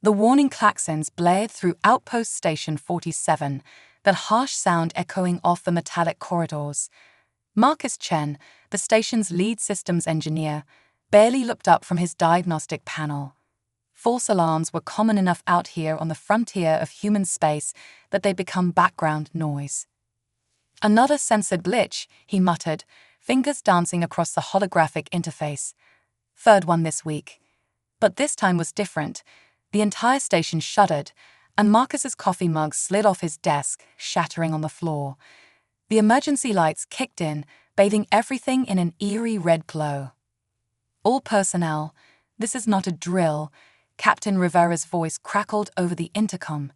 The warning klaxons blared through Outpost Station 47, that harsh sound echoing off the metallic corridors. Marcus Chen, the station's lead systems engineer, barely looked up from his diagnostic panel. False alarms were common enough out here on the frontier of human space that they'd become background noise. "Another sensor glitch," he muttered, fingers dancing across the holographic interface. "Third one this week." But this time was different. The entire station shuddered, and Marcus's coffee mug slid off his desk, shattering on the floor. The emergency lights kicked in, bathing everything in an eerie red glow. "All personnel, this is not a drill," Captain Rivera's voice crackled over the intercom.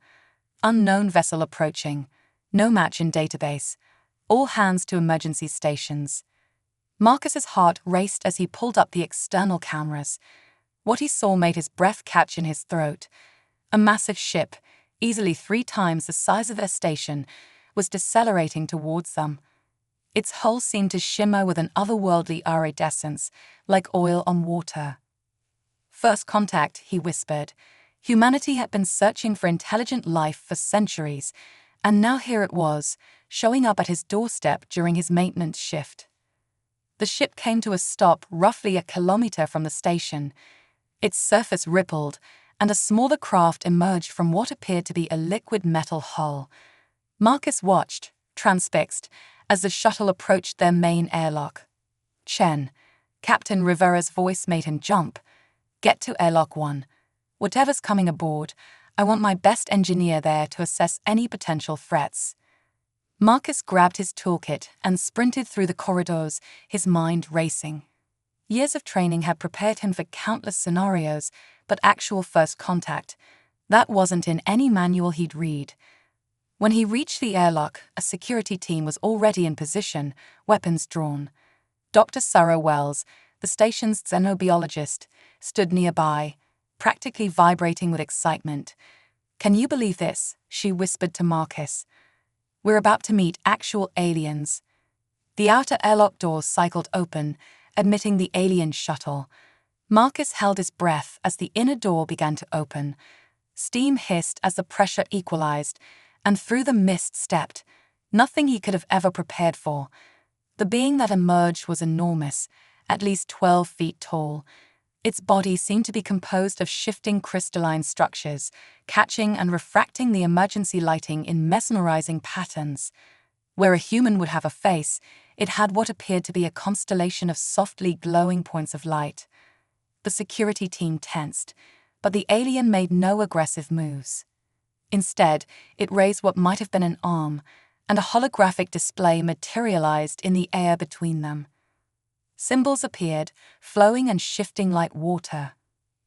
"Unknown vessel approaching. No match in database. All hands to emergency stations." Marcus's heart raced as he pulled up the external cameras. What he saw made his breath catch in his throat. A massive ship, easily 3 times the size of their station, was decelerating towards them. Its hull seemed to shimmer with an otherworldly iridescence, like oil on water. "First contact," he whispered. Humanity had been searching for intelligent life for centuries, and now here it was, showing up at his doorstep during his maintenance shift. The ship came to a stop roughly a kilometer from the station. Its surface rippled, and a smaller craft emerged from what appeared to be a liquid metal hull. Marcus watched, transfixed, as the shuttle approached their main airlock. "Chen," Captain Rivera's voice made him jump. "Get to airlock 1. Whatever's coming aboard, I want my best engineer there to assess any potential threats." Marcus grabbed his toolkit and sprinted through the corridors, his mind racing. Years of training had prepared him for countless scenarios, but actual first contact, that wasn't in any manual he'd read. When he reached the airlock, a security team was already in position, weapons drawn. Dr. Sarah Wells, the station's xenobiologist, stood nearby, practically vibrating with excitement. "Can you believe this?" she whispered to Marcus. "We're about to meet actual aliens." The outer airlock doors cycled open, admitting the alien shuttle. Marcus held his breath as the inner door began to open. Steam hissed as the pressure equalized, and through the mist stepped, nothing he could have ever prepared for. The being that emerged was enormous, at least 12 feet tall. Its body seemed to be composed of shifting crystalline structures, catching and refracting the emergency lighting in mesmerizing patterns. Where a human would have a face, it had what appeared to be a constellation of softly glowing points of light. The security team tensed, but the alien made no aggressive moves. Instead, it raised what might have been an arm, and a holographic display materialized in the air between them. Symbols appeared, flowing and shifting like water.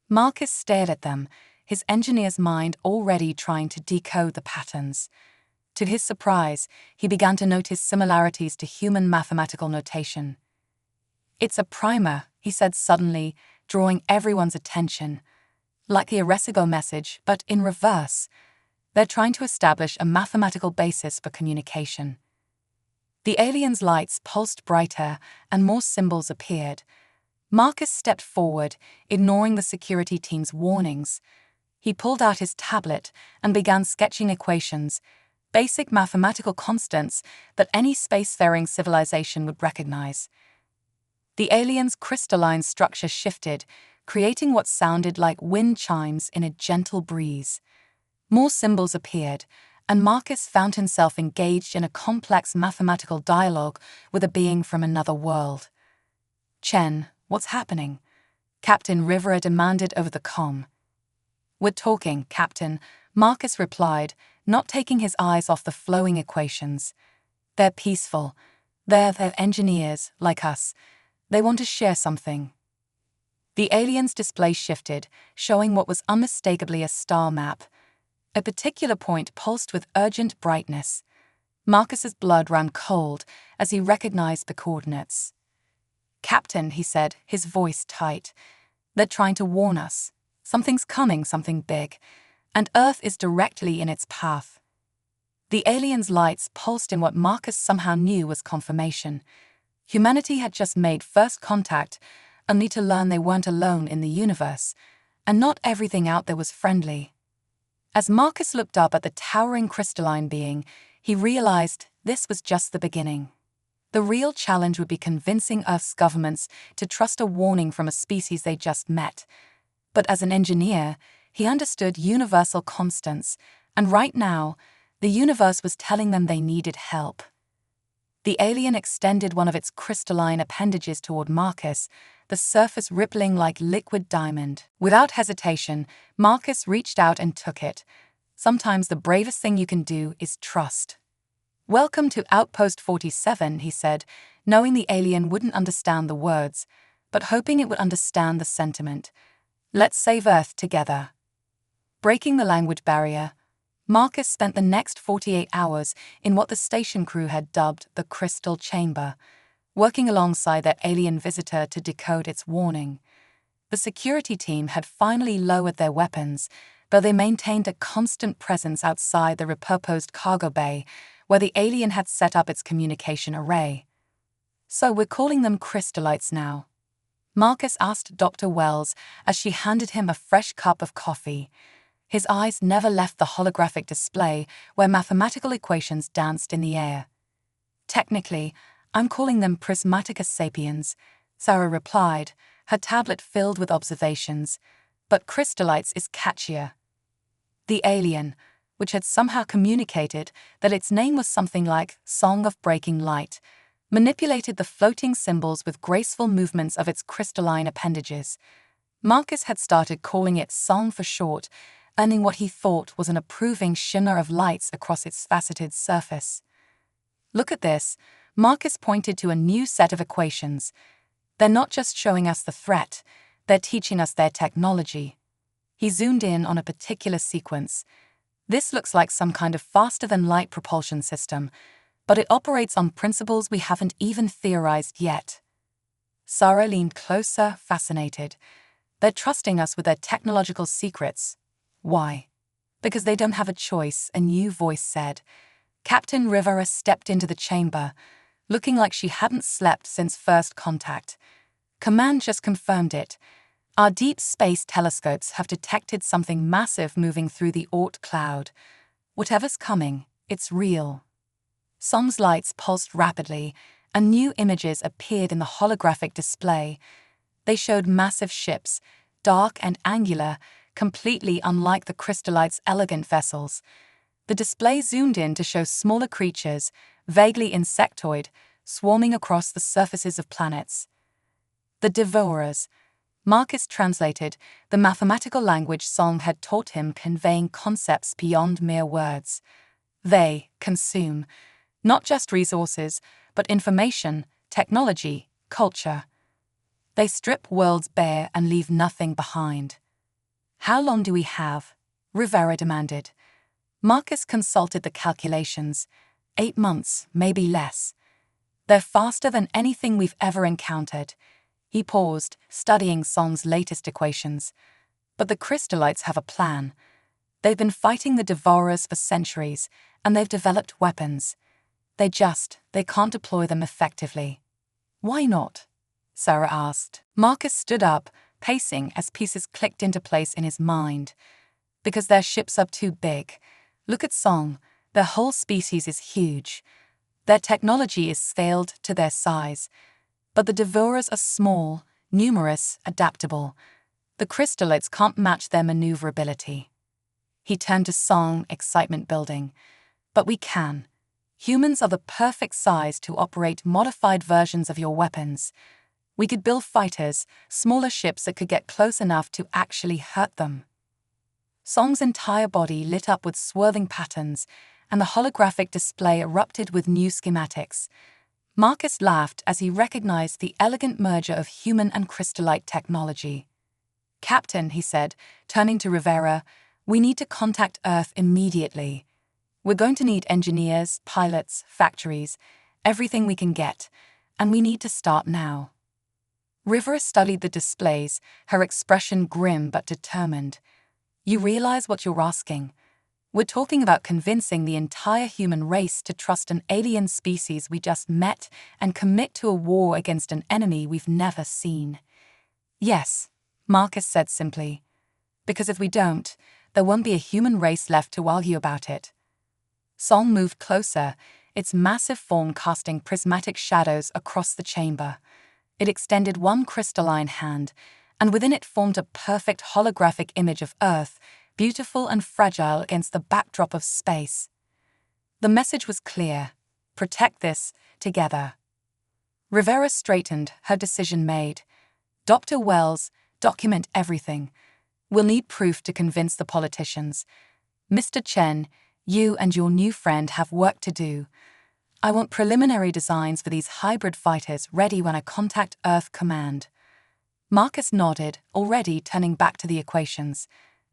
Marcus stared at them, his engineer's mind already trying to decode the patterns. To his surprise, he began to notice similarities to human mathematical notation. "It's a primer," he said suddenly, drawing everyone's attention. "Like the Arecibo message, but in reverse. They're trying to establish a mathematical basis for communication." The alien's lights pulsed brighter, and more symbols appeared. Marcus stepped forward, ignoring the security team's warnings. He pulled out his tablet and began sketching equations, basic mathematical constants that any spacefaring civilization would recognize. The alien's crystalline structure shifted, creating what sounded like wind chimes in a gentle breeze. More symbols appeared, and Marcus found himself engaged in a complex mathematical dialogue with a being from another world. "Chen, what's happening?" Captain Rivera demanded over the comm. "We're talking, Captain," Marcus replied, not taking his eyes off the flowing equations. "They're peaceful. They're engineers, like us. They want to share something." The alien's display shifted, showing what was unmistakably a star map. A particular point pulsed with urgent brightness. Marcus's blood ran cold as he recognized the coordinates. "Captain," he said, his voice tight, "they're trying to warn us. Something's coming, something big, and Earth is directly in its path." The alien's lights pulsed in what Marcus somehow knew was confirmation. Humanity had just made first contact, only to learn they weren't alone in the universe. and not everything out there was friendly. As Marcus looked up at the towering crystalline being, he realized this was just the beginning. The real challenge would be convincing Earth's governments to trust a warning from a species they just met. But as an engineer, he understood universal constants, and right now, the universe was telling them they needed help. The alien extended one of its crystalline appendages toward Marcus, the surface rippling like liquid diamond. Without hesitation, Marcus reached out and took it. Sometimes the bravest thing you can do is trust. "Welcome to Outpost 47, he said, knowing the alien wouldn't understand the words, but hoping it would understand the sentiment. "Let's save Earth together." Breaking the language barrier, Marcus spent the next 48 hours in what the station crew had dubbed the Crystal Chamber, working alongside their alien visitor to decode its warning. The security team had finally lowered their weapons, though they maintained a constant presence outside the repurposed cargo bay, where the alien had set up its communication array. "So we're calling them crystallites now?" Marcus asked Dr. Wells as she handed him a fresh cup of coffee. His eyes never left the holographic display where mathematical equations danced in the air. "Technically, I'm calling them Prismatica sapiens," Sarah replied, her tablet filled with observations, "but crystallites is catchier." The alien, which had somehow communicated that its name was something like Song of Breaking Light, manipulated the floating symbols with graceful movements of its crystalline appendages. Marcus had started calling it Song for short, earning what he thought was an approving shimmer of lights across its faceted surface. "Look at this," Marcus pointed to a new set of equations. "They're not just showing us the threat, they're teaching us their technology." He zoomed in on a particular sequence. "This looks like some kind of faster-than-light propulsion system, but it operates on principles we haven't even theorized yet." Sarah leaned closer, fascinated. "They're trusting us with their technological secrets." "Why?" "Because they don't have a choice," a new voice said. Captain Rivera stepped into the chamber, looking like she hadn't slept since first contact. "Command just confirmed it. Our deep space telescopes have detected something massive moving through the Oort cloud. Whatever's coming, it's real." Song's lights pulsed rapidly, and new images appeared in the holographic display. They showed massive ships, dark and angular, completely unlike the crystallites' elegant vessels. The display zoomed in to show smaller creatures, vaguely insectoid, swarming across the surfaces of planets. The Devourers, Marcus translated the mathematical language Song had taught him, conveying concepts beyond mere words. They consume not just resources, but information, technology, culture. They strip worlds bare and leave nothing behind. "How long do we have?" Rivera demanded. Marcus consulted the calculations. 8 months, maybe less. "They're faster than anything we've ever encountered." He paused, studying Song's latest equations. "But the crystallites have a plan. They've been fighting the Devourers for centuries, and they've developed weapons. They can't deploy them effectively." "Why not?" Sarah asked. Marcus stood up, pacing as pieces clicked into place in his mind. "Because their ships are too big. Look at Song. Their whole species is huge. Their technology is scaled to their size. But the Devourers are small, numerous, adaptable. The crystallites can't match their maneuverability." He turned to Song, excitement building. "But we can. Humans are the perfect size to operate modified versions of your weapons. We could build fighters, smaller ships that could get close enough to actually hurt them." Song's entire body lit up with swirling patterns, and the holographic display erupted with new schematics. Marcus laughed as he recognized the elegant merger of human and crystallite technology. "Captain," he said, turning to Rivera, "we need to contact Earth immediately. We're going to need engineers, pilots, factories, everything we can get, and we need to start now." Rivera studied the displays, her expression grim but determined. "You realize what you're asking? We're talking about convincing the entire human race to trust an alien species we just met and commit to a war against an enemy we've never seen." "Yes," Marcus said simply. Because if we don't, there won't be a human race left to argue about it. Song moved closer, its massive form casting prismatic shadows across the chamber. It extended one crystalline hand, and within it formed a perfect holographic image of Earth, beautiful and fragile against the backdrop of space. The message was clear: protect this, together. Rivera straightened, her decision made. Dr. Wells, document everything. We'll need proof to convince the politicians. Mr. Chen, you and your new friend have work to do. I want preliminary designs for these hybrid fighters ready when I contact Earth Command. Marcus nodded, already turning back to the equations.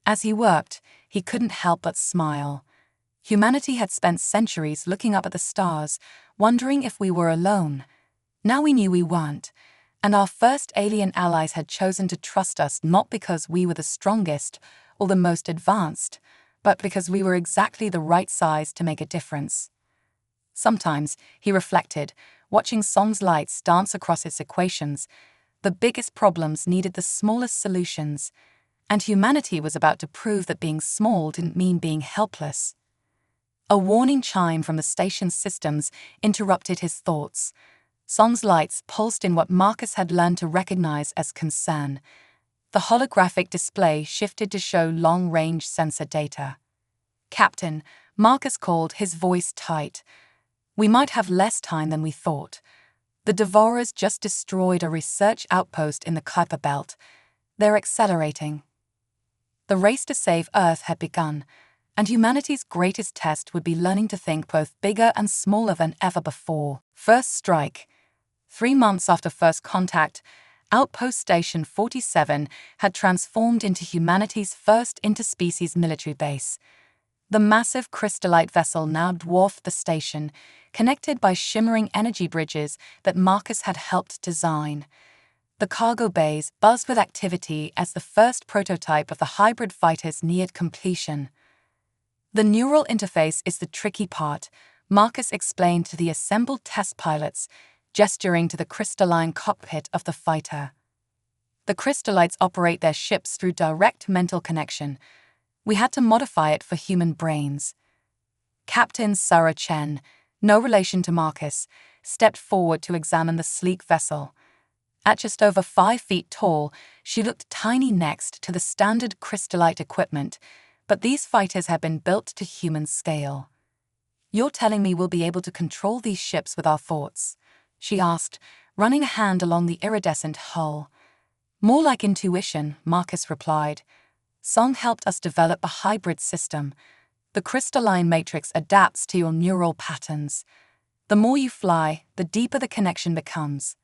As he worked, he couldn't help but smile. Humanity had spent centuries looking up at the stars, wondering if we were alone. Now we knew we weren't, and our first alien allies had chosen to trust us not because we were the strongest or the most advanced, but because we were exactly the right size to make a difference. Sometimes, he reflected, watching Song's lights dance across its equations, the biggest problems needed the smallest solutions, and humanity was about to prove that being small didn't mean being helpless. A warning chime from the station's systems interrupted his thoughts. Song's lights pulsed in what Marcus had learned to recognize as concern. The holographic display shifted to show long-range sensor data. "Captain," Marcus called, his voice tight. "We might have less time than we thought. The Devourers just destroyed a research outpost in the Kuiper Belt. They're accelerating." The race to save Earth had begun, and humanity's greatest test would be learning to think both bigger and smaller than ever before. First strike. 3 months after first contact, Outpost Station 47 had transformed into humanity's first interspecies military base. The massive crystallite vessel now dwarfed the station, connected by shimmering energy bridges that Marcus had helped design. The cargo bays buzzed with activity as the first prototype of the hybrid fighters neared completion. "The neural interface is the tricky part," Marcus explained to the assembled test pilots, gesturing to the crystalline cockpit of the fighter. "The crystallites operate their ships through direct mental connection. We had to modify it for human brains." Captain Sarah Chen, no relation to Marcus, stepped forward to examine the sleek vessel. At just over 5 feet tall, she looked tiny next to the standard crystallite equipment, but these fighters had been built to human scale. "You're telling me we'll be able to control these ships with our thoughts?" she asked, running a hand along the iridescent hull. "More like intuition," Marcus replied. "Song helped us develop a hybrid system. The crystalline matrix adapts to your neural patterns. The more you fly, the deeper the connection becomes."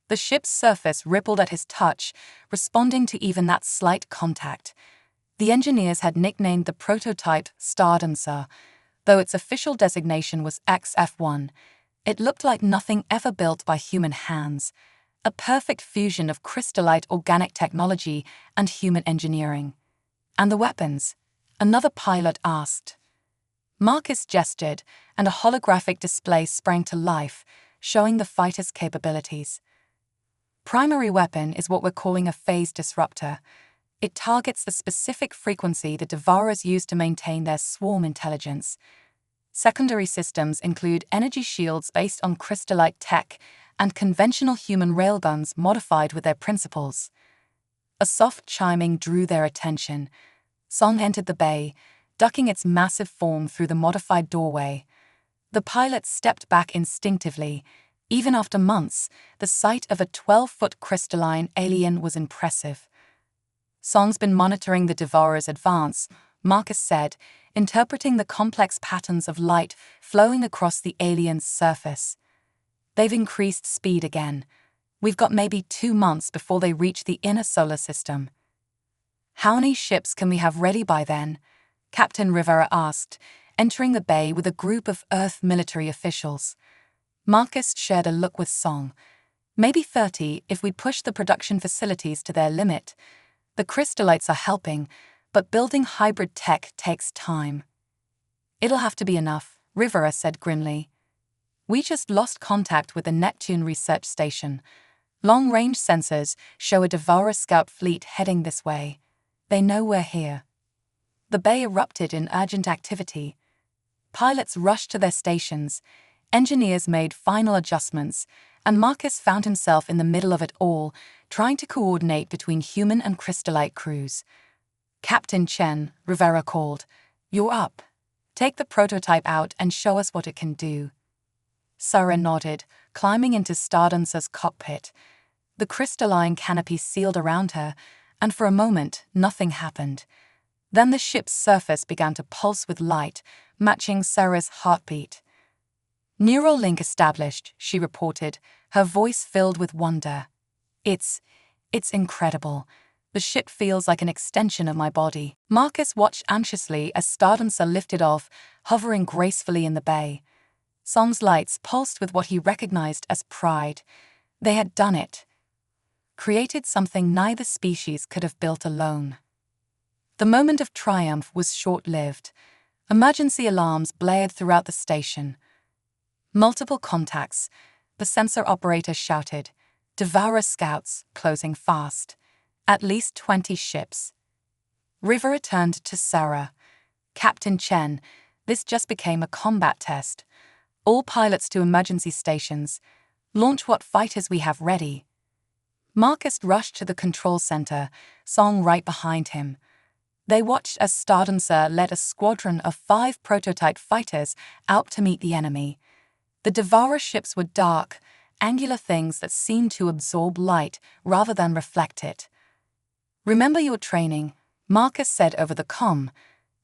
The ship's surface rippled at his touch, responding to even that slight contact. The engineers had nicknamed the prototype Stardancer, though its official designation was XF1. It looked like nothing ever built by human hands, a perfect fusion of crystallite organic technology and human engineering. "And the weapons?" another pilot asked. Marcus gestured, and a holographic display sprang to life, showing the fighter's capabilities. "Primary weapon is what we're calling a phase disruptor. It targets the specific frequency the Devourers use to maintain their swarm intelligence. Secondary systems include energy shields based on crystallite tech and conventional human railguns modified with their principles." A soft chiming drew their attention. Song entered the bay, ducking its massive form through the modified doorway. The pilots stepped back instinctively. Even after months, the sight of a 12-foot crystalline alien was impressive. "Song's been monitoring the Devourer's advance," Marcus said, interpreting the complex patterns of light flowing across the alien's surface. "They've increased speed again. We've got maybe 2 months before they reach the inner solar system." "How many ships can we have ready by then?" Captain Rivera asked, entering the bay with a group of Earth military officials. Marcus shared a look with Song. "Maybe 30 if we push the production facilities to their limit. The crystallites are helping, but building hybrid tech takes time." "It'll have to be enough," Rivera said grimly. "We just lost contact with the Neptune research station. Long-range sensors show a Devourer scout fleet heading this way. They know we're here. The bay erupted in urgent activity. Pilots rushed to their stations, engineers made final adjustments, and Marcus found himself in the middle of it all, trying to coordinate between human and crystallite crews. "Captain Chen," Rivera called, "You're up. Take the prototype out and show us what it can do." Sarah nodded, climbing into Stardancer's cockpit. The crystalline canopy sealed around her, and for a moment, nothing happened. Then the ship's surface began to pulse with light, matching Sarah's heartbeat. "Neural link established," she reported, her voice filled with wonder. It's incredible. The ship feels like an extension of my body." Marcus watched anxiously as Stardancer lifted off, hovering gracefully in the bay. Song's lights pulsed with what he recognized as pride. They had done it. Created something neither species could have built alone. The moment of triumph was short-lived. Emergency alarms blared throughout the station. Multiple contacts, the sensor operator shouted. Devourer scouts, closing fast. At least 20 ships. River turned to Sarah. "Captain Chen, this just became a combat test. All pilots to emergency stations. Launch what fighters we have ready." Marcus rushed to the control center, Song right behind him. They watched as Stardancer led a squadron of 5 prototype fighters out to meet the enemy. The Devourer ships were dark, angular things that seemed to absorb light rather than reflect it. "Remember your training," Marcus said over the comm.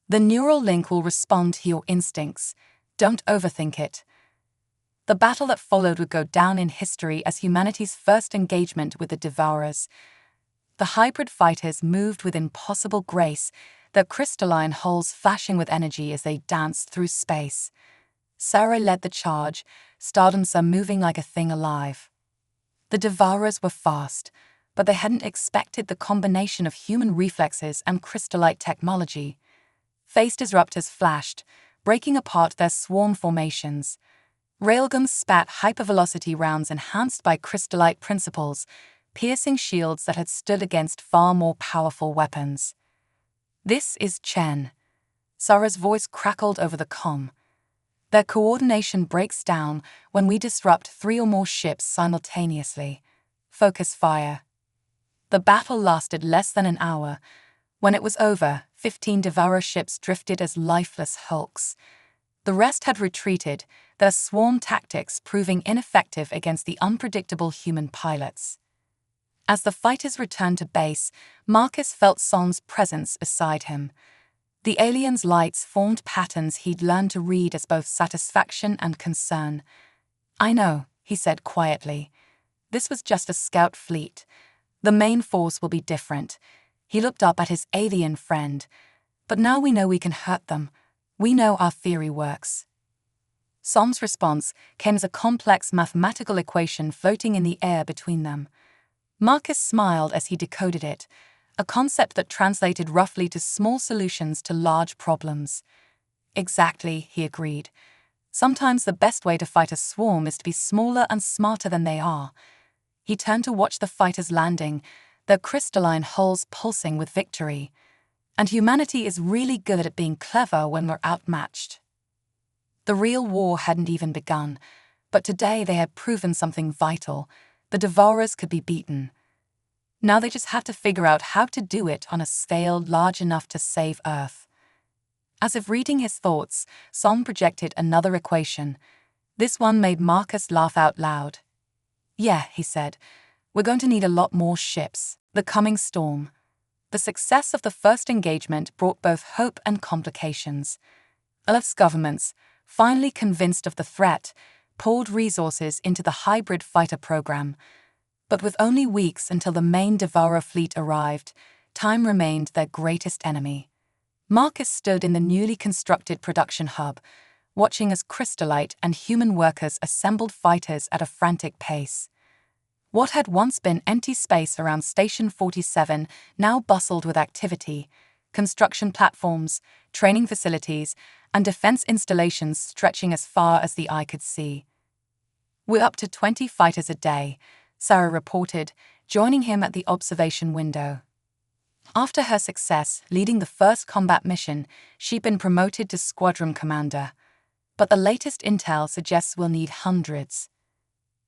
"The neural link will respond to your instincts. Don't overthink it." The battle that followed would go down in history as humanity's first engagement with the Devourers. The hybrid fighters moved with impossible grace, their crystalline hulls flashing with energy as they danced through space. Sarah led the charge, Stardancer moving like a thing alive. The Devourers were fast, but they hadn't expected the combination of human reflexes and crystallite technology. Phase disruptors flashed, breaking apart their swarm formations. Railguns spat hypervelocity rounds enhanced by crystallite principles, piercing shields that had stood against far more powerful weapons. "This is Chen." Sarah's voice crackled over the comm. "Their coordination breaks down when we disrupt 3 or more ships simultaneously. Focus fire." The battle lasted less than an hour. When it was over, 15 Devourer ships drifted as lifeless hulks. The rest had retreated, their swarm tactics proving ineffective against the unpredictable human pilots. As the fighters returned to base, Marcus felt Song's presence beside him. The alien's lights formed patterns he'd learned to read as both satisfaction and concern. "I know," he said quietly. "This was just a scout fleet. The main force will be different." He looked up at his alien friend. "But now we know we can hurt them. We know our theory works." Song's response came as a complex mathematical equation floating in the air between them. Marcus smiled as he decoded it, a concept that translated roughly to small solutions to large problems. "Exactly," he agreed. "Sometimes the best way to fight a swarm is to be smaller and smarter than they are." He turned to watch the fighters landing, their crystalline hulls pulsing with victory. And humanity is really good at being clever when we're outmatched. The real war hadn't even begun, but today they had proven something vital. The Devourers could be beaten. Now they just have to figure out how to do it on a scale large enough to save Earth. As if reading his thoughts, Song projected another equation. This one made Marcus laugh out loud. "Yeah," he said, "we're going to need a lot more ships. The coming storm." The success of the first engagement brought both hope and complications. Earth's governments, finally convinced of the threat, poured resources into the hybrid fighter program. But with only weeks until the main Devourer fleet arrived, time remained their greatest enemy. Marcus stood in the newly constructed production hub, watching as crystallite and human workers assembled fighters at a frantic pace. What had once been empty space around Station 47 now bustled with activity. Construction platforms, training facilities, and defense installations stretching as far as the eye could see. "We're up to 20 fighters a day," Sarah reported, joining him at the observation window. After her success leading the first combat mission, she'd been promoted to squadron commander. But the latest intel suggests we'll need hundreds.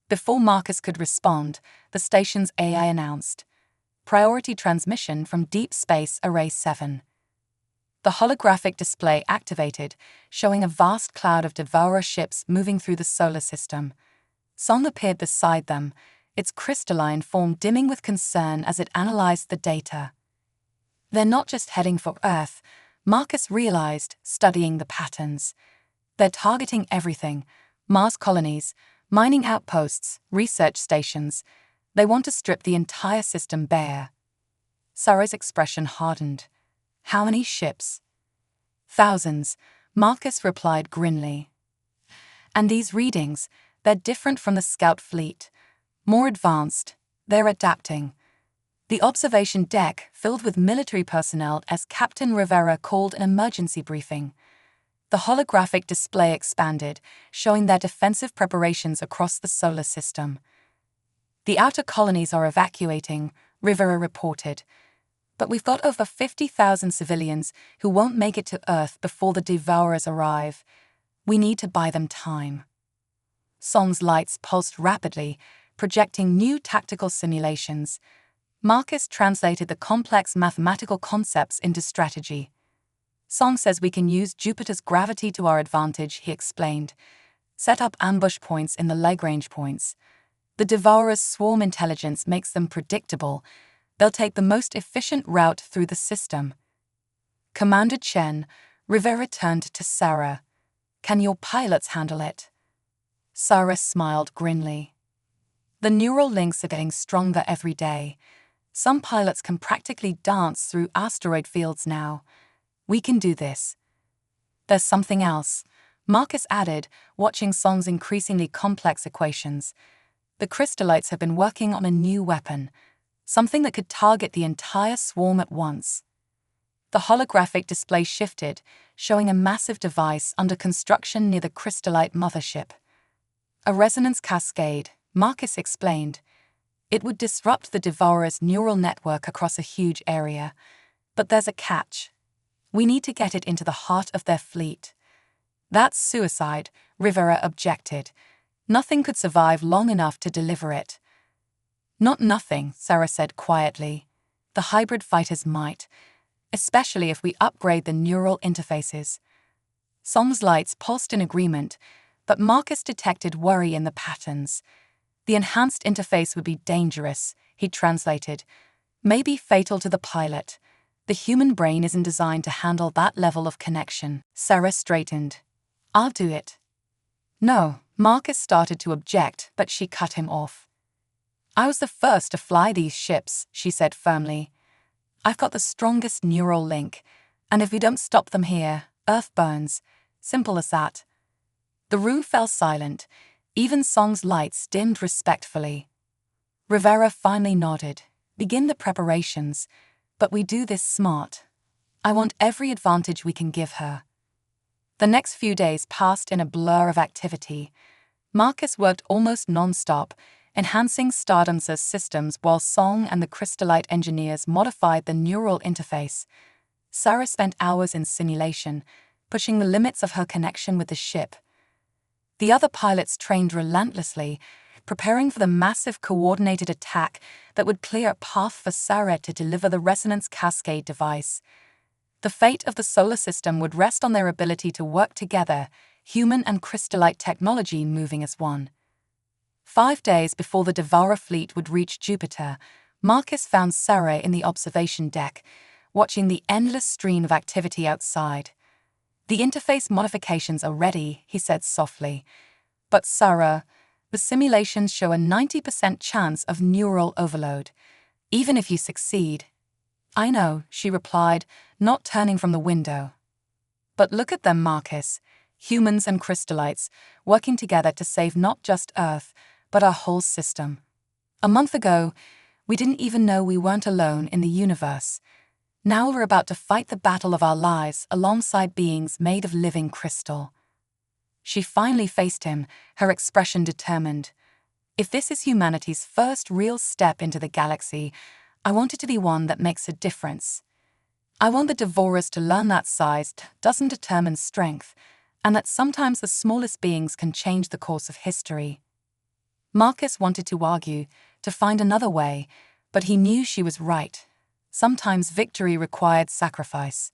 Before Marcus could respond, the station's AI announced, "Priority transmission from Deep Space Array 7. The holographic display activated, showing a vast cloud of Devourer ships moving through the solar system. Song appeared beside them, its crystalline form dimming with concern as it analyzed the data. They're not just heading for Earth, Marcus realized, studying the patterns. They're targeting everything: Mars colonies, mining outposts, research stations. They want to strip the entire system bare." Sarah's expression hardened. "How many ships?" "Thousands," Marcus replied grimly. "And these readings, they're different from the scout fleet. More advanced, they're adapting." The observation deck filled with military personnel as Captain Rivera called an emergency briefing. The holographic display expanded, showing their defensive preparations across the solar system. "The outer colonies are evacuating," Rivera reported. "But we've got over 50,000 civilians who won't make it to Earth before the Devourers arrive. We need to buy them time." Song's lights pulsed rapidly, projecting new tactical simulations. Marcus translated the complex mathematical concepts into strategy. "Song says we can use Jupiter's gravity to our advantage," he explained. "Set up ambush points in the Lagrange points. The Devourer's swarm intelligence makes them predictable. They'll take the most efficient route through the system." "Commander Chen," Rivera turned to Sarah. "Can your pilots handle it?" Sarah smiled grimly. "The neural links are getting stronger every day. Some pilots can practically dance through asteroid fields now. We can do this." "There's something else," Marcus added, watching Song's increasingly complex equations. "The crystallites have been working on a new weapon, something that could target the entire swarm at once." The holographic display shifted, showing a massive device under construction near the crystallite mothership. "A resonance cascade," Marcus explained. "It would disrupt the Devourer's neural network across a huge area. But there's a catch. We need to get it into the heart of their fleet." "That's suicide," Rivera objected. "Nothing could survive long enough to deliver it." "Not nothing," Sarah said quietly. "The hybrid fighters might, especially if we upgrade the neural interfaces." Song's lights pulsed in agreement, but Marcus detected worry in the patterns. "The enhanced interface would be dangerous," he translated. "Maybe fatal to the pilot. The human brain isn't designed to handle that level of connection." Sarah straightened. "I'll do it." "No," Marcus started to object, but she cut him off. "I was the first to fly these ships," she said firmly. "I've got the strongest neural link, and if we don't stop them here, Earth burns. Simple as that." The room fell silent. Even Song's lights dimmed respectfully. Rivera finally nodded. "Begin the preparations. But we do this smart. I want every advantage we can give her." The next few days passed in a blur of activity. Marcus worked almost non-stop, enhancing Stardom's systems while Song and the crystallite engineers modified the neural interface. Sarah spent hours in simulation, pushing the limits of her connection with the ship. The other pilots trained relentlessly, preparing for the massive coordinated attack that would clear a path for Sarah to deliver the resonance cascade device. The fate of the solar system would rest on their ability to work together, human and crystallite technology moving as one. 5 days before the Devourer fleet would reach Jupiter, Marcus found Sarah in the observation deck, watching the endless stream of activity outside. "The interface modifications are ready," he said softly. "But Sarah, the simulations show a 90% chance of neural overload. Even if you succeed." "I know," she replied, not turning from the window. "But look at them, Marcus. Humans and crystallites, working together to save not just Earth, but our whole system. A month ago, we didn't even know we weren't alone in the universe. Now we're about to fight the battle of our lives alongside beings made of living crystal." She finally faced him, her expression determined. "If this is humanity's first real step into the galaxy, I want it to be one that makes a difference. I want the Devourers to learn that size doesn't determine strength, and that sometimes the smallest beings can change the course of history. Marcus wanted to argue, to find another way, but he knew she was right. Sometimes victory required sacrifice.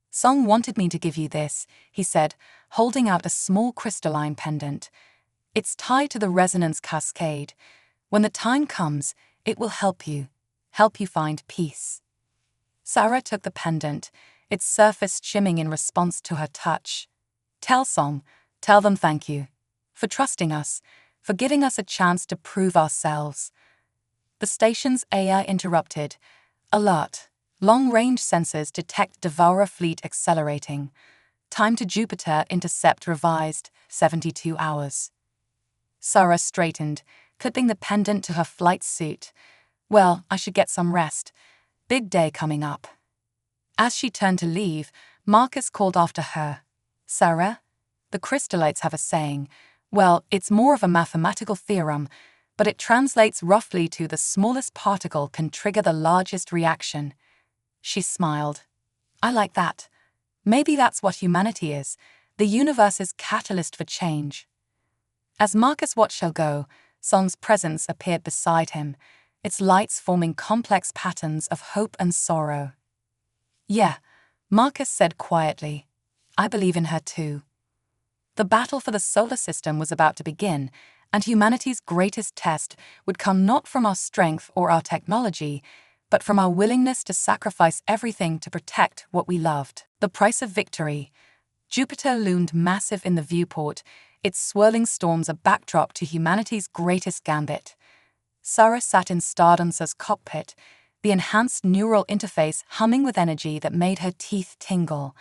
Song wanted me to give you this, he said, holding out a small crystalline pendant. It's tied to the resonance cascade. When the time comes, it will help you find peace. Sarah took the pendant, its surface shimming in response to her touch. Tell them thank you. For trusting us, for giving us a chance to prove ourselves. The station's AI interrupted. Alert. Long-range sensors detect Devourer fleet accelerating. Time to Jupiter intercept revised, 72 hours. Sarah straightened, clipping the pendant to her flight suit. Well, I should get some rest. Big day coming up. As she turned to leave, Marcus called after her. Sarah? The crystallites have a saying. Well, it's more of a mathematical theorem, but it translates roughly to the smallest particle can trigger the largest reaction. She smiled. I like that. Maybe that's what humanity is, the universe's catalyst for change. As Marcus watched her go, Song's presence appeared beside him, its lights forming complex patterns of hope and sorrow. Yeah, Marcus said quietly. I believe in her too. The battle for the solar system was about to begin, and humanity's greatest test would come not from our strength or our technology, but from our willingness to sacrifice everything to protect what we loved. The price of victory. Jupiter loomed massive in the viewport, its swirling storms a backdrop to humanity's greatest gambit. Sarah sat in Stardancer's cockpit, the enhanced neural interface humming with energy that made her teeth tingle.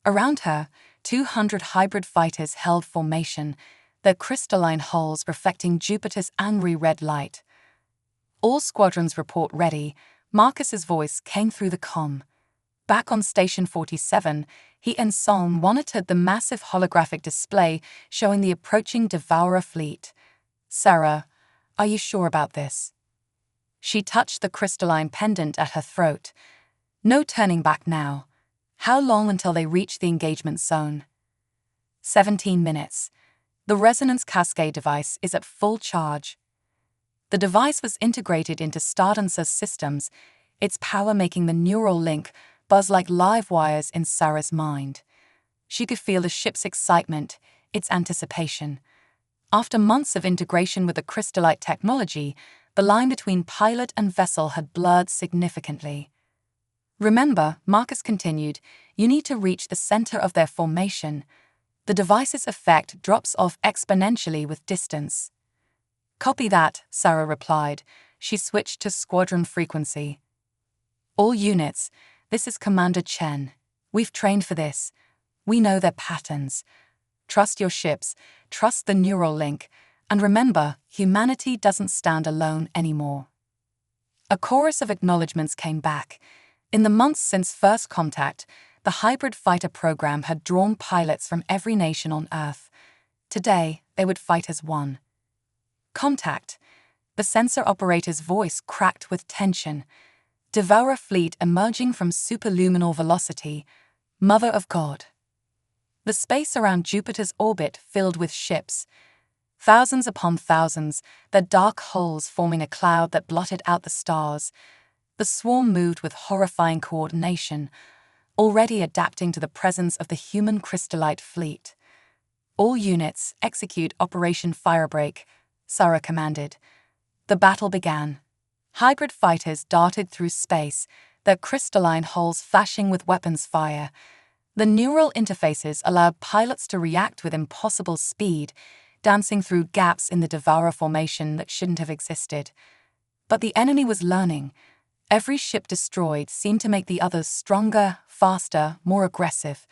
Around her, 200 hybrid fighters held formation, their crystalline hulls reflecting Jupiter's angry red light. All squadrons report ready. Marcus's voice came through the comm. Back on Station 47, he and Song monitored the massive holographic display showing the approaching Devourer fleet. Sarah, are you sure about this? She touched the crystalline pendant at her throat. No turning back now. How long until they reach the engagement zone? 17 minutes. The resonance cascade device is at full charge. The device was integrated into Stardancer's systems, its power making the neural link buzz like live wires in Sarah's mind. She could feel the ship's excitement, its anticipation. After months of integration with the crystallite technology, the line between pilot and vessel had blurred significantly. Remember, Marcus continued, you need to reach the center of their formation. The device's effect drops off exponentially with distance. Copy that, Sarah replied. She switched to squadron frequency. All units, this is Commander Chen. We've trained for this. We know their patterns. Trust your ships, trust the neural link, and remember, humanity doesn't stand alone anymore. A chorus of acknowledgements came back. In the months since first contact, the hybrid fighter program had drawn pilots from every nation on Earth. Today, they would fight as one. Contact. The sensor operator's voice cracked with tension. Devourer fleet emerging from superluminal velocity. Mother of God. The space around Jupiter's orbit filled with ships. Thousands upon thousands, their dark hulls forming a cloud that blotted out the stars. The swarm moved with horrifying coordination, already adapting to the presence of the human crystallite fleet. All units, execute Operation Firebreak, Sarah commanded. The battle began. Hybrid fighters darted through space, their crystalline hulls flashing with weapons fire. The neural interfaces allowed pilots to react with impossible speed, dancing through gaps in the Devourer formation that shouldn't have existed. But the enemy was learning. Every ship destroyed seemed to make the others stronger, faster, more aggressive.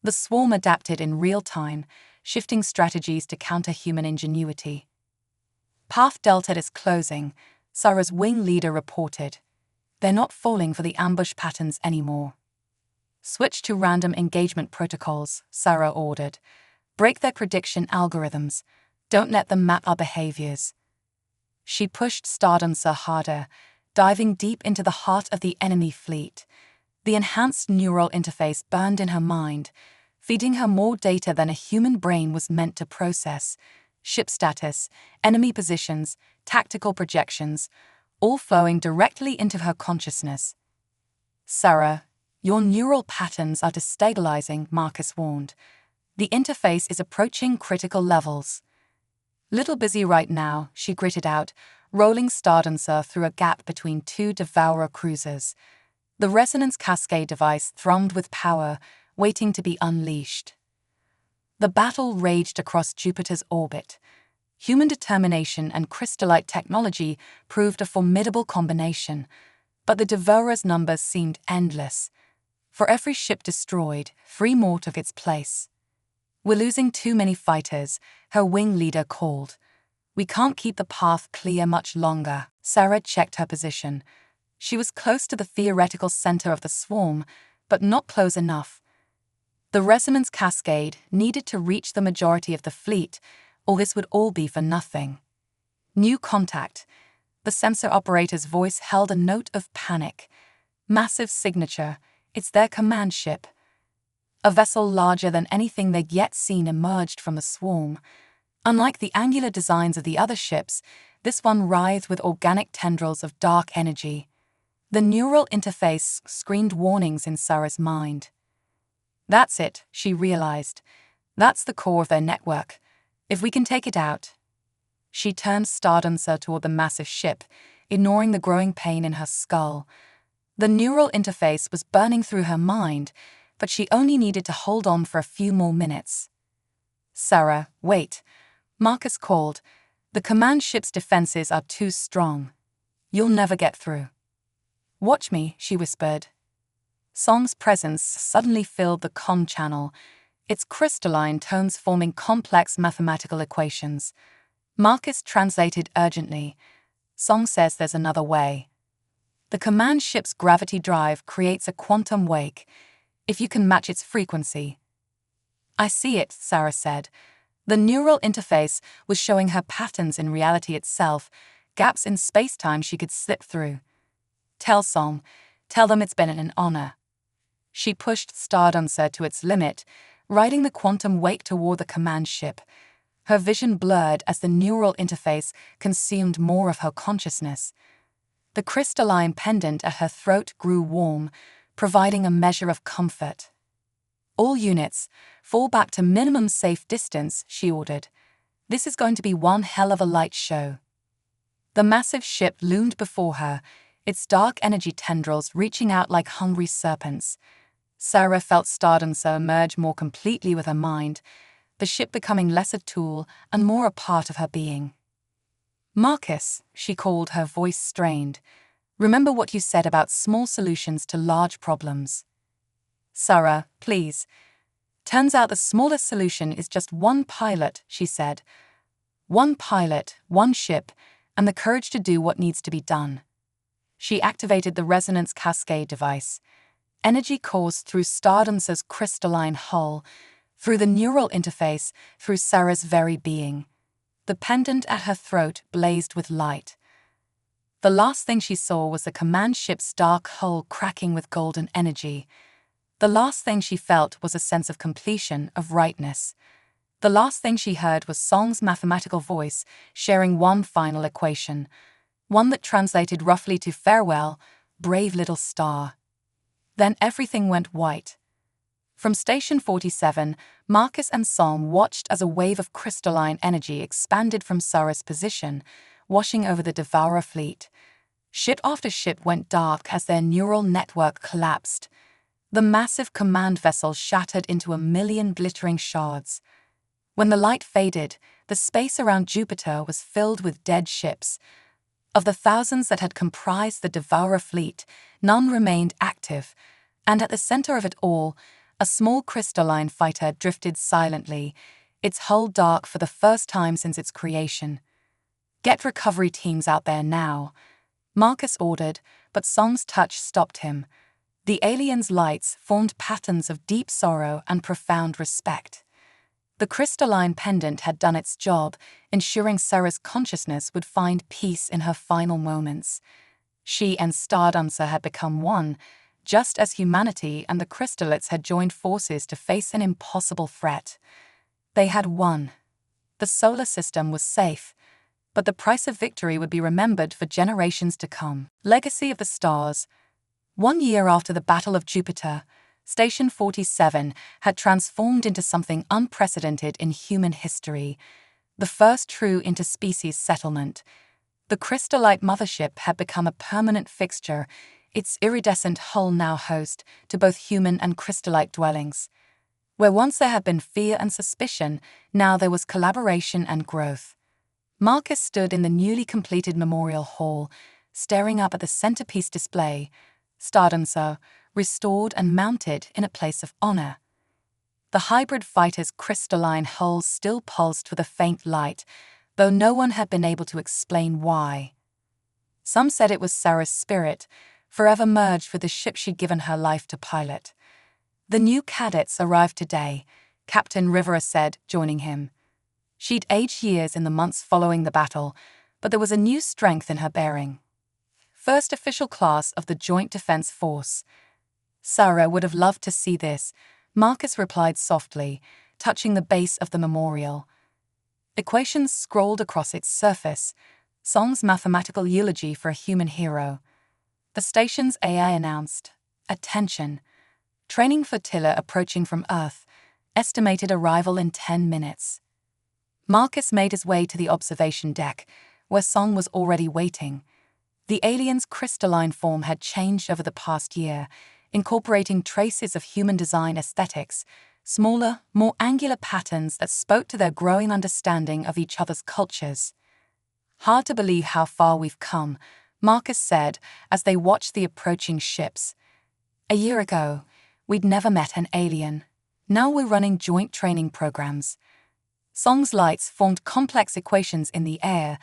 The swarm adapted in real time, shifting strategies to counter human ingenuity. Path Delta is closing, Sarah's wing leader reported. They're not falling for the ambush patterns anymore. Switch to random engagement protocols, Sarah ordered. Break their prediction algorithms. Don't let them map our behaviors. She pushed Stardancer harder, diving deep into the heart of the enemy fleet. The enhanced neural interface burned in her mind, feeding her more data than a human brain was meant to process. Ship status, enemy positions, tactical projections, all flowing directly into her consciousness. "Sarah, your neural patterns are destabilizing," Marcus warned. "The interface is approaching critical levels." "Little busy right now," she gritted out, rolling Stardancer through a gap between two Devourer cruisers. The resonance cascade device thrummed with power, waiting to be unleashed. The battle raged across Jupiter's orbit. Human determination and crystallite technology proved a formidable combination, but the Devourer's numbers seemed endless. For every ship destroyed, 3 more took its place. "We're losing too many fighters," her wing leader called. "We can't keep the path clear much longer." Sarah checked her position. She was close to the theoretical center of the swarm, but not close enough. The resonance cascade needed to reach the majority of the fleet, or this would all be for nothing. "New contact." The sensor operator's voice held a note of panic. "Massive signature. It's their command ship." A vessel larger than anything they'd yet seen emerged from the swarm. Unlike the angular designs of the other ships, this one writhed with organic tendrils of dark energy. The neural interface screamed warnings in Sarah's mind. "That's it," she realized. "That's the core of their network. If we can take it out." She turned Stardancer toward the massive ship, ignoring the growing pain in her skull. The neural interface was burning through her mind, but she only needed to hold on for a few more minutes. "Sarah, wait," Marcus called. "The command ship's defenses are too strong. You'll never get through." "Watch me," she whispered. Song's presence suddenly filled the comm channel, its crystalline tones forming complex mathematical equations. Marcus translated urgently. "Song says there's another way. The command ship's gravity drive creates a quantum wake, if you can match its frequency." "I see it," Sarah said. The neural interface was showing her patterns in reality itself, gaps in space-time she could slip through. "Tell Song. Tell them it's been an honor." She pushed Stardancer to its limit, riding the quantum wake toward the command ship. Her vision blurred as the neural interface consumed more of her consciousness. The crystalline pendant at her throat grew warm, providing a measure of comfort. "All units, fall back to minimum safe distance," she ordered. "This is going to be one hell of a light show." The massive ship loomed before her, its dark energy tendrils reaching out like hungry serpents. Sarah felt Stardancer merge more completely with her mind, the ship becoming less a tool and more a part of her being. "Marcus," she called, her voice strained. "Remember what you said about small solutions to large problems." "Sarah, please." "Turns out the smallest solution is just one pilot," she said. "One pilot, one ship, and the courage to do what needs to be done." She activated the resonance cascade device. Energy coursed through Stardancer's crystalline hull, through the neural interface, through Sarah's very being. The pendant at her throat blazed with light. The last thing she saw was the command ship's dark hull cracking with golden energy. The last thing she felt was a sense of completion, of rightness. The last thing she heard was Song's mathematical voice sharing one final equation, one that translated roughly to "Farewell, brave little star." Then everything went white. From Station 47, Marcus and Song watched as a wave of crystalline energy expanded from Sarah's position, washing over the Devourer fleet. Ship after ship went dark as their neural network collapsed. The massive command vessel shattered into a million glittering shards. When the light faded, the space around Jupiter was filled with dead ships. Of the thousands that had comprised the Devourer fleet, none remained active, and at the center of it all, a small crystalline fighter drifted silently, its hull dark for the first time since its creation. "Get recovery teams out there now," Marcus ordered, but Song's touch stopped him. The alien's lights formed patterns of deep sorrow and profound respect. The crystalline pendant had done its job, ensuring Sarah's consciousness would find peace in her final moments. She and Starduncer had become one, just as humanity and the crystallites had joined forces to face an impossible threat. They had won. The solar system was safe, but the price of victory would be remembered for generations to come. Legacy of the Stars. 1 year after the Battle of Jupiter, Station 47 had transformed into something unprecedented in human history, the first true interspecies settlement. The crystallite mothership had become a permanent fixture, its iridescent hull now host to both human and crystallite dwellings. Where once there had been fear and suspicion, now there was collaboration and growth. Marcus stood in the newly completed memorial hall, staring up at the centerpiece display, Starduncer, restored and mounted in a place of honor. The hybrid fighter's crystalline hulls still pulsed with a faint light, though no one had been able to explain why. Some said it was Sarah's spirit, forever merged with the ship she'd given her life to pilot. The new cadets arrived today, Captain Rivera said, joining him. She'd aged years in the months following the battle, but there was a new strength in her bearing. First official class of the Joint Defense Force. Sarah would have loved to see this, Marcus replied softly, touching the base of the memorial. Equations scrolled across its surface, Song's mathematical eulogy for a human hero. The station's AI announced, "Attention. Training flotilla approaching from Earth. Estimated arrival in 10 minutes." Marcus made his way to the observation deck, where Song was already waiting. The alien's crystalline form had changed over the past year, incorporating traces of human design aesthetics, smaller, more angular patterns that spoke to their growing understanding of each other's cultures. "Hard to believe how far we've come," Marcus said as they watched the approaching ships. "A year ago, we'd never met an alien. Now we're running joint training programs." Song's lights formed complex equations in the air.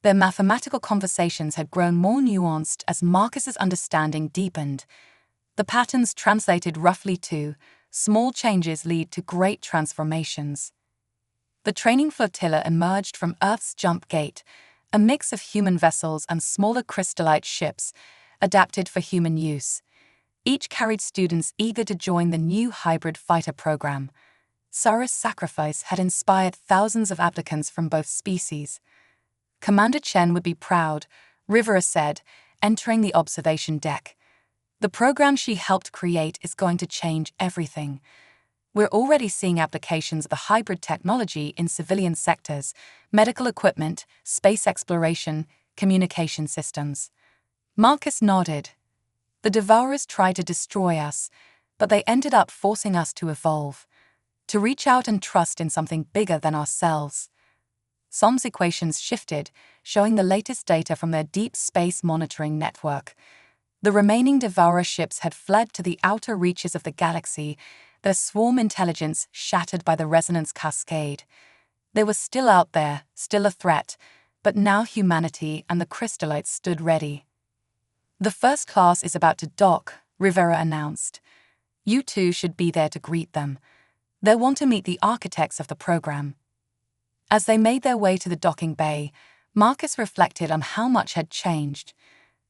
Their mathematical conversations had grown more nuanced as Marcus's understanding deepened. The patterns translated roughly to small changes lead to great transformations. The training flotilla emerged from Earth's jump gate, a mix of human vessels and smaller crystallite ships, adapted for human use. Each carried students eager to join the new hybrid fighter program. Sarah's sacrifice had inspired thousands of applicants from both species. Commander Chen would be proud, Rivera said, entering the observation deck. "The program she helped create is going to change everything. We're already seeing applications of the hybrid technology in civilian sectors, medical equipment, space exploration, communication systems." Marcus nodded. "The Devourers tried to destroy us, but they ended up forcing us to evolve, to reach out and trust in something bigger than ourselves." Som's equations shifted, showing the latest data from their deep space monitoring network. The remaining Devourer ships had fled to the outer reaches of the galaxy, their swarm intelligence shattered by the resonance cascade. They were still out there, still a threat, but now humanity and the crystallites stood ready. "The first class is about to dock," Rivera announced. "You two should be there to greet them. They'll want to meet the architects of the program." As they made their way to the docking bay, Marcus reflected on how much had changed.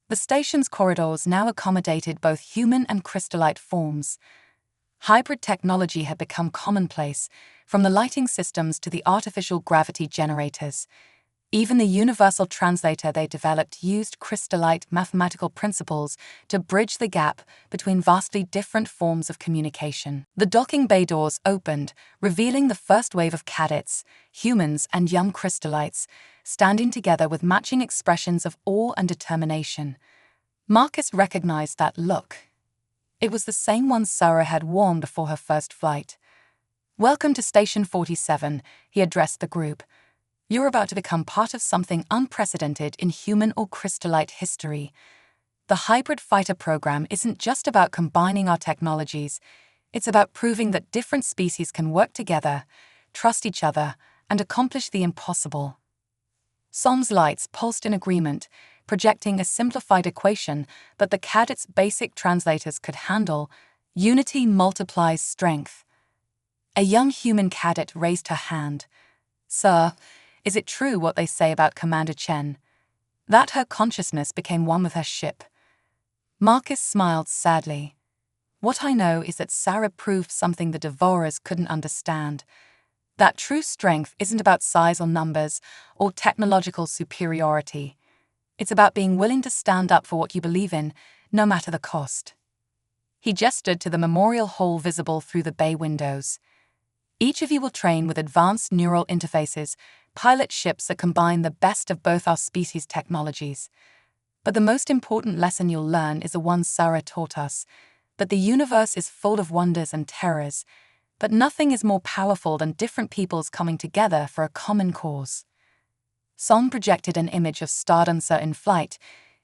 The station's corridors now accommodated both human and crystallite forms. Hybrid technology had become commonplace, from the lighting systems to the artificial gravity generators. Even the universal translator they developed used crystallite mathematical principles to bridge the gap between vastly different forms of communication. The docking bay doors opened, revealing the first wave of cadets, humans and young crystallites, standing together with matching expressions of awe and determination. Marcus recognized that look. It was the same one Sarah had worn before her first flight. "Welcome to Station 47, he addressed the group. "You're about to become part of something unprecedented in human or crystallite history. The hybrid fighter program isn't just about combining our technologies, it's about proving that different species can work together, trust each other, and accomplish the impossible." Som's lights pulsed in agreement, projecting a simplified equation that the cadets' basic translators could handle: unity multiplies strength. A young human cadet raised her hand. "Sir, is it true what they say about Commander Chen?" that her consciousness became one with her ship. Marcus smiled sadly. What I know is that Sarah proved something the Devourers couldn't understand. That true strength isn't about size or numbers or technological superiority. It's about being willing to stand up for what you believe in, no matter the cost. He gestured to the memorial hall visible through the bay windows. Each of you will train with advanced neural interfaces, pilot ships that combine the best of both our species' technologies. But the most important lesson you'll learn is the one Sarah taught us, that the universe is full of wonders and terrors, but nothing is more powerful than different peoples coming together for a common cause. Song projected an image of Stardancer in flight,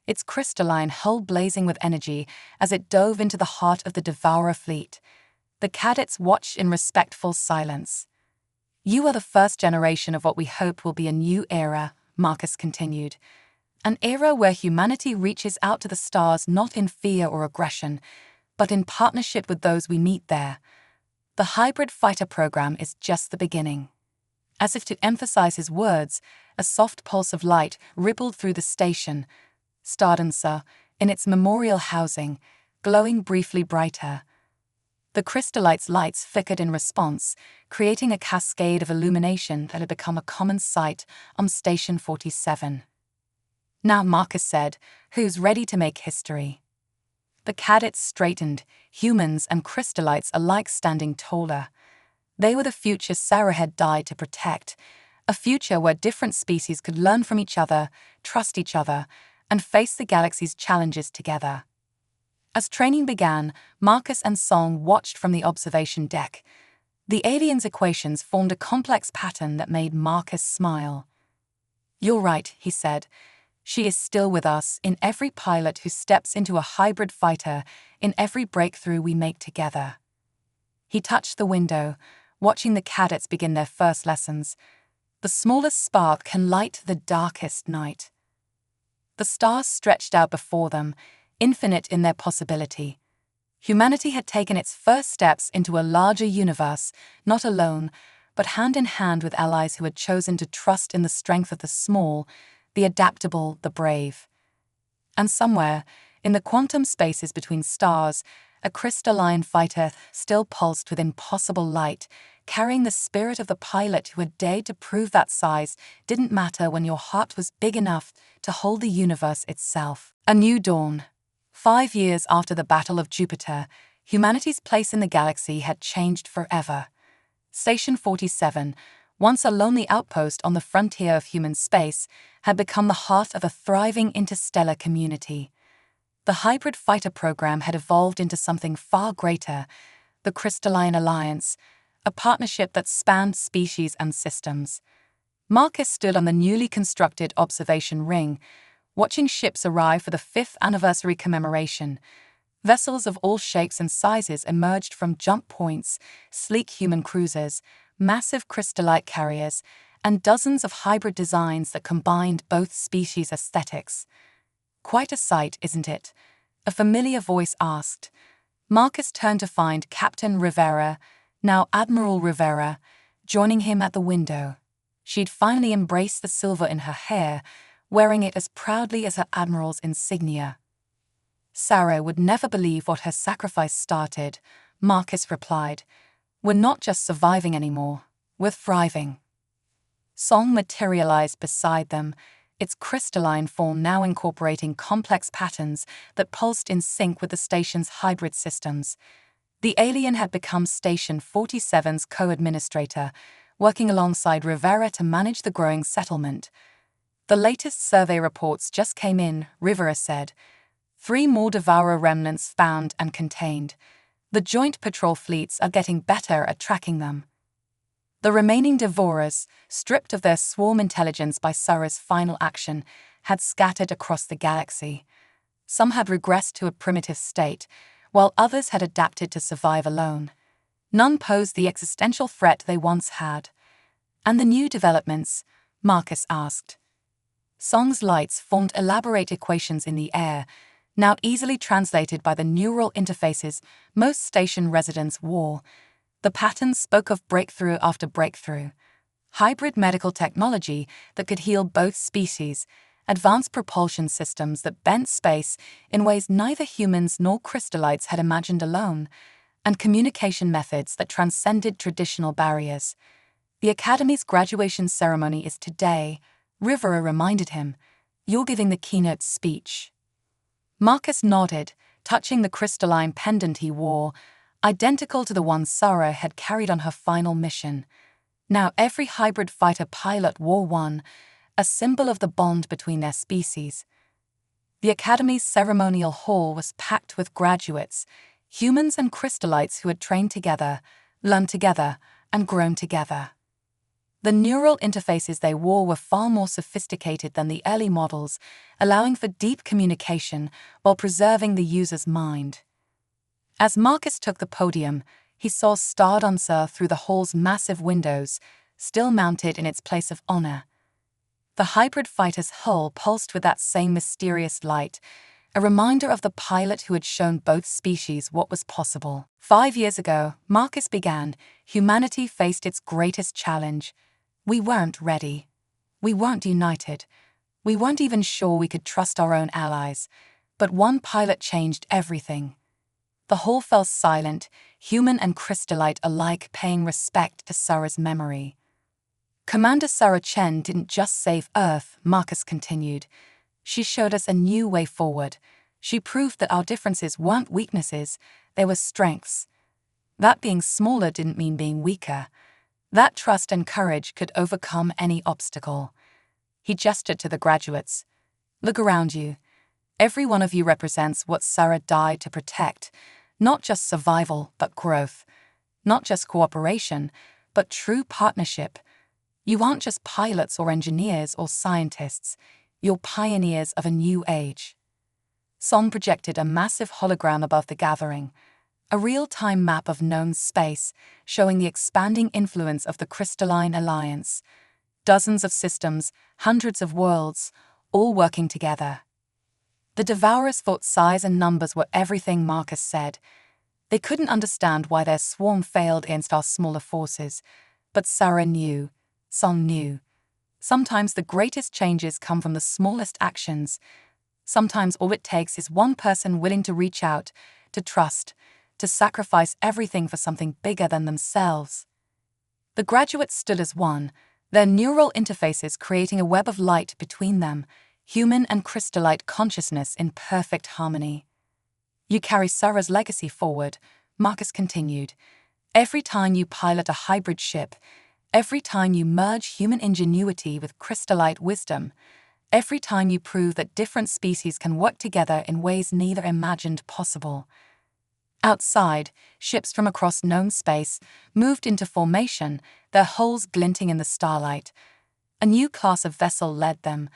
its crystalline hull blazing with energy as it dove into the heart of the Devourer fleet. The cadets watched in respectful silence. You are the first generation of what we hope will be a new era, Marcus continued. An era where humanity reaches out to the stars not in fear or aggression, but in partnership with those we meet there. The hybrid fighter program is just the beginning. As if to emphasize his words, a soft pulse of light rippled through the station. Stardancer, in its memorial housing, glowing briefly brighter. The crystallites' lights flickered in response, creating a cascade of illumination that had become a common sight on Station 47. Now, Marcus said, who's ready to make history? The cadets straightened, humans and crystallites alike standing taller. They were the future Sarah had died to protect, a future where different species could learn from each other, trust each other, and face the galaxy's challenges together. As training began, Marcus and Song watched from the observation deck. The aliens' equations formed a complex pattern that made Marcus smile. "You're right," he said. "She is still with us in every pilot who steps into a hybrid fighter, in every breakthrough we make together." He touched the window, watching the cadets begin their first lessons. The smallest spark can light the darkest night. The stars stretched out before them, infinite in their possibility. Humanity had taken its first steps into a larger universe, not alone, but hand in hand with allies who had chosen to trust in the strength of the small, the adaptable, the brave. And somewhere, in the quantum spaces between stars, a crystalline fighter still pulsed with impossible light, carrying the spirit of the pilot who had dared to prove that size didn't matter when your heart was big enough to hold the universe itself. A new dawn. 5 years after the Battle of Jupiter, humanity's place in the galaxy had changed forever. Station 47, once a lonely outpost on the frontier of human space, had become the heart of a thriving interstellar community. The hybrid fighter program had evolved into something far greater, the Crystalline Alliance, a partnership that spanned species and systems. Marcus stood on the newly constructed observation ring, watching ships arrive for the 5th anniversary commemoration. Vessels of all shapes and sizes emerged from jump points, sleek human cruisers, massive crystallite carriers, and dozens of hybrid designs that combined both species' aesthetics. "Quite a sight, isn't it?" a familiar voice asked. Marcus turned to find Captain Rivera, now Admiral Rivera, joining him at the window. She'd finally embraced the silver in her hair, wearing it as proudly as her admiral's insignia. "Sarah would never believe what her sacrifice started," Marcus replied. "We're not just surviving anymore, we're thriving." Song materialized beside them, its crystalline form now incorporating complex patterns that pulsed in sync with the station's hybrid systems. The alien had become Station 47's co-administrator, working alongside Rivera to manage the growing settlement. "The latest survey reports just came in," Rivera said. 3 more Devourer remnants found and contained. The joint patrol fleets are getting better at tracking them. The remaining Devourers, stripped of their swarm intelligence by Sarah's final action, had scattered across the galaxy. Some had regressed to a primitive state, while others had adapted to survive alone. None posed the existential threat they once had. "And the new developments?" Marcus asked. Song's lights formed elaborate equations in the air, now easily translated by the neural interfaces most station residents wore. The patterns spoke of breakthrough after breakthrough. Hybrid medical technology that could heal both species, advanced propulsion systems that bent space in ways neither humans nor crystallites had imagined alone, and communication methods that transcended traditional barriers. The Academy's graduation ceremony is today, Rivera reminded him. You're giving the keynote speech. Marcus nodded, touching the crystalline pendant he wore, identical to the one Sarah had carried on her final mission. Now every hybrid fighter pilot wore one, a symbol of the bond between their species. The Academy's ceremonial hall was packed with graduates, humans and crystallites who had trained together, learned together, and grown together. The neural interfaces they wore were far more sophisticated than the early models, allowing for deep communication while preserving the user's mind. As Marcus took the podium, he saw Stardancer through the hall's massive windows, still mounted in its place of honor. The hybrid fighter's hull pulsed with that same mysterious light, a reminder of the pilot who had shown both species what was possible. 5 years ago, Marcus began, humanity faced its greatest challenge. We weren't ready. We weren't united. We weren't even sure we could trust our own allies. But one pilot changed everything. The hall fell silent, human and crystallite alike paying respect to Sarah's memory. Commander Sarah Chen didn't just save Earth, Marcus continued. She showed us a new way forward. She proved that our differences weren't weaknesses, they were strengths. That being smaller didn't mean being weaker. That trust and courage could overcome any obstacle. He gestured to the graduates. Look around you. Every one of you represents what Sarah died to protect. Not just survival, but growth. Not just cooperation, but true partnership. You aren't just pilots or engineers or scientists. You're pioneers of a new age. Son projected a massive hologram above the gathering, a real-time map of known space showing the expanding influence of the Crystalline Alliance. Dozens of systems, hundreds of worlds, all working together. The Devourers thought size and numbers were everything, Marcus said. They couldn't understand why their swarm failed against our smaller forces, but Sarah knew. Song knew. Sometimes the greatest changes come from the smallest actions. Sometimes all it takes is one person willing to reach out, to trust, to sacrifice everything for something bigger than themselves. The graduates stood as one, their neural interfaces creating a web of light between them, human and crystallite consciousness in perfect harmony. You carry Sarah's legacy forward, Marcus continued. Every time you pilot a hybrid ship, every time you merge human ingenuity with crystallite wisdom, every time you prove that different species can work together in ways neither imagined possible. Outside, ships from across known space moved into formation, their hulls glinting in the starlight. A new class of vessel led them,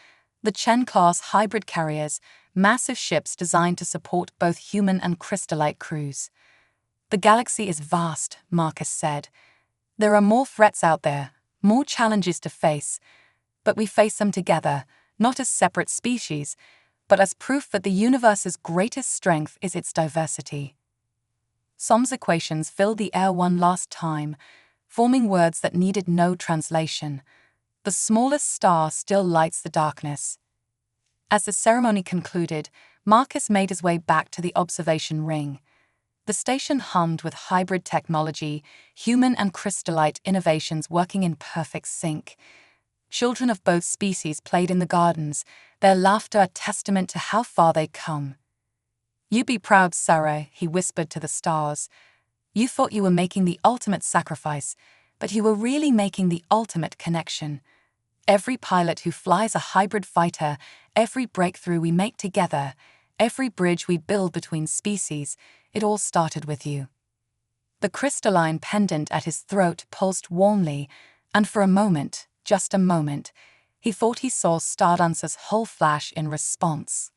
the Chen-class hybrid carriers, massive ships designed to support both human and crystallite crews. The galaxy is vast, Marcus said. There are more threats out there, more challenges to face, but we face them together, not as separate species, but as proof that the universe's greatest strength is its diversity. Som's equations filled the air one last time, forming words that needed no translation. The smallest star still lights the darkness. As the ceremony concluded, Marcus made his way back to the observation ring. The station hummed with hybrid technology, human and crystallite innovations working in perfect sync. Children of both species played in the gardens, their laughter a testament to how far they'd come. You be proud, Sarah, he whispered to the stars. You thought you were making the ultimate sacrifice, but you were really making the ultimate connection. Every pilot who flies a hybrid fighter, every breakthrough we make together, every bridge we build between species, it all started with you. The crystalline pendant at his throat pulsed warmly, and for a moment, just a moment, he thought he saw Stardancer's whole flash in response.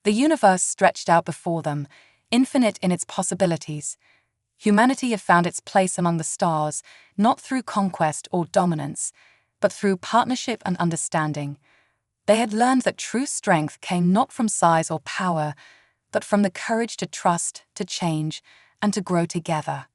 The universe stretched out before them, infinite in its possibilities. Humanity had found its place among the stars, not through conquest or dominance, but through partnership and understanding. They had learned that true strength came not from size or power, but from the courage to trust, to change, and to grow together.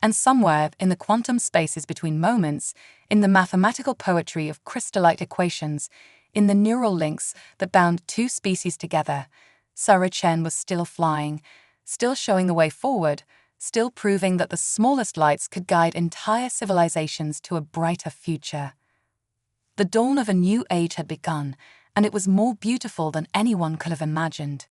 And somewhere in the quantum spaces between moments, in the mathematical poetry of crystallite equations, In the neural links that bound two species together, Sarah Chen was still flying, still showing the way forward, still proving that the smallest lights could guide entire civilizations to a brighter future. The dawn of a new age had begun, and it was more beautiful than anyone could have imagined.